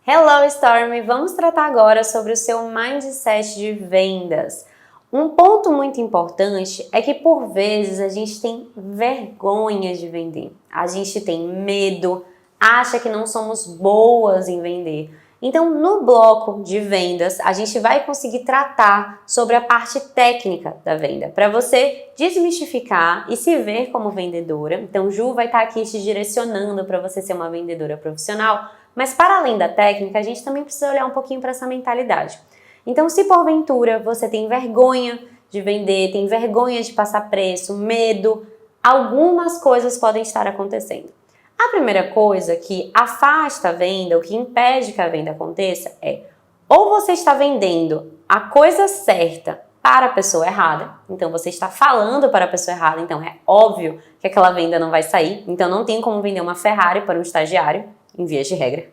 Hello Stormy! Vamos tratar agora sobre o seu mindset de vendas. Um ponto muito importante é que por vezes a gente tem vergonha de vender, a gente tem medo, acha que não somos boas em vender. Então no bloco de vendas a gente vai conseguir tratar sobre a parte técnica da venda, para você desmistificar e se ver como vendedora. Então Ju vai estar aqui te direcionando para você ser uma vendedora profissional. Mas para além da técnica, a gente também precisa olhar um pouquinho para essa mentalidade. Então, se porventura você tem vergonha de vender, tem vergonha de passar preço, medo, algumas coisas podem estar acontecendo. A primeira coisa que afasta a venda, o que impede que a venda aconteça é ou você está vendendo a coisa certa para a pessoa errada, então você está falando para a pessoa errada, então é óbvio que aquela venda não vai sair, então não tem como vender uma Ferrari para um estagiário, em vias de regra,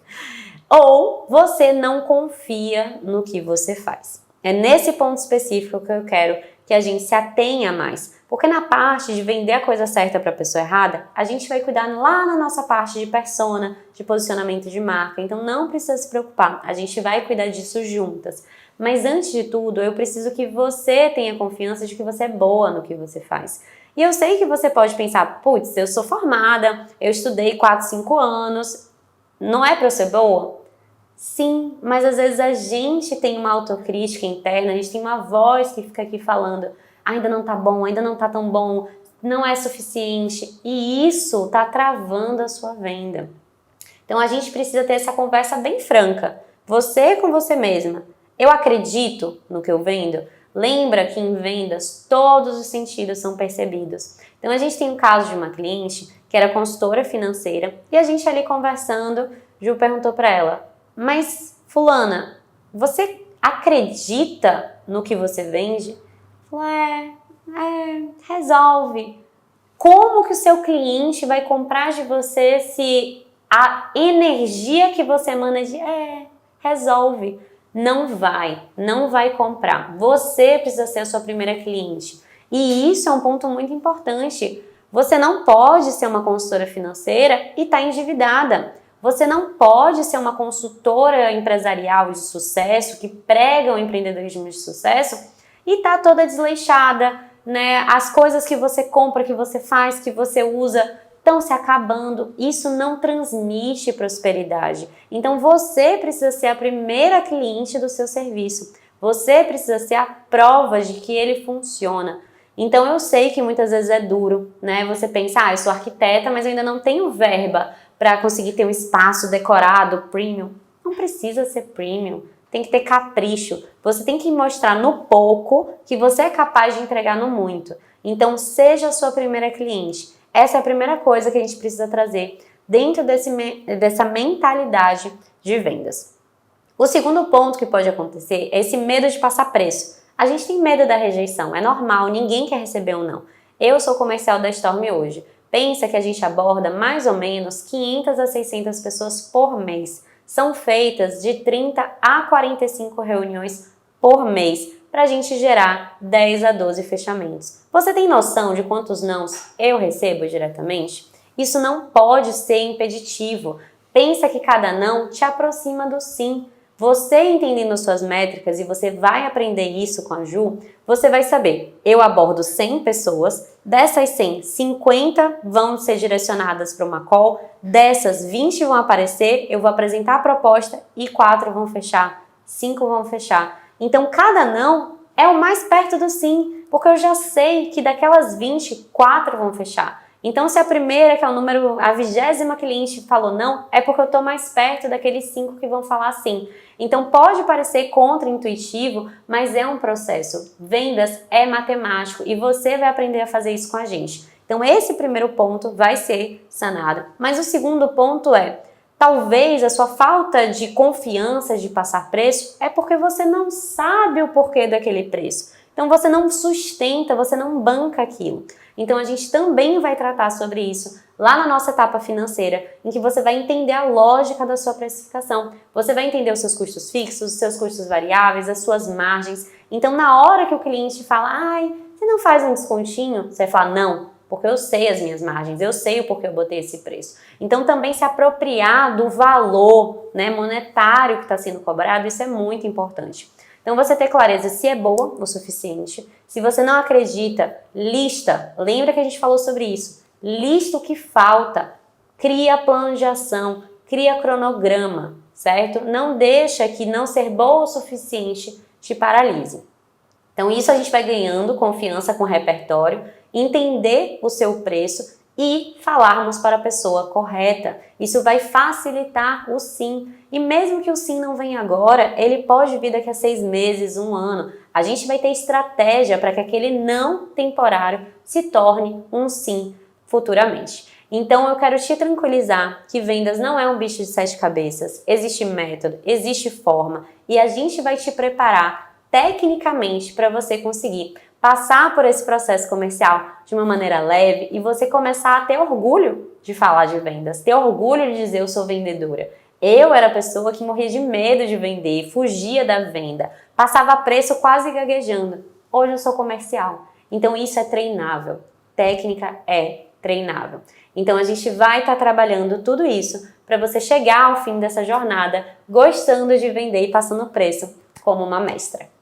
ou você não confia no que você faz. É nesse ponto específico que eu quero que a gente se atenha mais, porque na parte de vender a coisa certa para a pessoa errada, a gente vai cuidar lá na nossa parte de persona, de posicionamento de marca, então não precisa se preocupar, a gente vai cuidar disso juntas. Mas antes de tudo, eu preciso que você tenha confiança de que você é boa no que você faz. E eu sei que você pode pensar, putz, eu sou formada, eu estudei 4, 5 anos, não é para eu ser boa? Sim, mas às vezes a gente tem uma autocrítica interna, a gente tem uma voz que fica aqui falando ainda não tá bom, ainda não tá tão bom, não é suficiente, e isso tá travando a sua venda. Então a gente precisa ter essa conversa bem franca, você com você mesma. Eu acredito no que eu vendo? Lembra que em vendas todos os sentidos são percebidos. Então a gente tem um caso de uma cliente que era consultora financeira e a gente ali conversando, Ju perguntou para ela, mas fulana, você acredita no que você vende? Falou, resolve. Como que o seu cliente vai comprar de você se a energia que você emana de resolve? Não vai comprar. Você precisa ser a sua primeira cliente. E isso é um ponto muito importante. Você não pode ser uma consultora financeira e estar endividada. Você não pode ser uma consultora empresarial de sucesso que prega o empreendedorismo de sucesso e tá toda desleixada, né? As coisas que você compra, que você faz, que você usa estão se acabando. Isso não transmite prosperidade. Então você precisa ser a primeira cliente do seu serviço. Você precisa ser a prova de que ele funciona. Então eu sei que muitas vezes é duro, né? Você pensa, eu sou arquiteta, mas eu ainda não tenho verba para conseguir ter um espaço decorado, premium. Não precisa ser premium. Tem que ter capricho. Você tem que mostrar no pouco que você é capaz de entregar no muito. Então seja a sua primeira cliente. Essa é a primeira coisa que a gente precisa trazer dentro dessa mentalidade de vendas. O segundo ponto que pode acontecer é esse medo de passar preço. A gente tem medo da rejeição, é normal, ninguém quer receber um não. Eu sou comercial da Stormy hoje. Pensa que a gente aborda mais ou menos 500 a 600 pessoas por mês. São feitas de 30 a 45 reuniões por mês para a gente gerar 10 a 12 fechamentos. Você tem noção de quantos nãos eu recebo diretamente? Isso não pode ser impeditivo. Pensa que cada não te aproxima do sim. Você entendendo suas métricas, e você vai aprender isso com a Ju, você vai saber, eu abordo 100 pessoas, dessas 100, 50 vão ser direcionadas para uma call, dessas 20 vão aparecer, eu vou apresentar a proposta e 4 vão fechar, 5 vão fechar. Então cada não é o mais perto do sim, porque eu já sei que daquelas 20, 4 vão fechar. Então se a primeira, que é o número, a 20ª cliente falou não, é porque eu estou mais perto daqueles 5 que vão falar sim. Então pode parecer contra-intuitivo, mas é um processo. Vendas é matemático e você vai aprender a fazer isso com a gente. Então esse primeiro ponto vai ser sanado. Mas o segundo ponto é, talvez a sua falta de confiança de passar preço é porque você não sabe o porquê daquele preço. Então você não sustenta, você não banca aquilo. Então a gente também vai tratar sobre isso lá na nossa etapa financeira, em que você vai entender a lógica da sua precificação. Você vai entender os seus custos fixos, os seus custos variáveis, as suas margens. Então na hora que o cliente fala, você não faz um descontinho? Você vai falar, não, porque eu sei as minhas margens, eu sei o porquê eu botei esse preço. Então também se apropriar do valor, né, monetário que está sendo cobrado, isso é muito importante. Então você ter clareza se é boa o suficiente. Se você não acredita, lista. Lembra que a gente falou sobre isso? Lista o que falta. Cria plano de ação, cria cronograma, certo? Não deixa que não ser boa o suficiente te paralise. Então isso a gente vai ganhando confiança com o repertório, entender o seu preço e falarmos para a pessoa correta. Isso vai facilitar o sim. E mesmo que o sim não venha agora, ele pode vir daqui a 6 meses, 1 ano. A gente vai ter estratégia para que aquele não temporário se torne um sim futuramente. Então eu quero te tranquilizar que vendas não é um bicho de 7 cabeças. Existe método, existe forma e a gente vai te preparar tecnicamente para você conseguir passar por esse processo comercial de uma maneira leve e você começar a ter orgulho de falar de vendas, ter orgulho de dizer eu sou vendedora. Eu era a pessoa que morria de medo de vender, fugia da venda, passava preço quase gaguejando. Hoje eu sou comercial. Então isso é treinável. Técnica é treinável. Então a gente vai estar trabalhando tudo isso para você chegar ao fim dessa jornada gostando de vender e passando preço como uma mestra.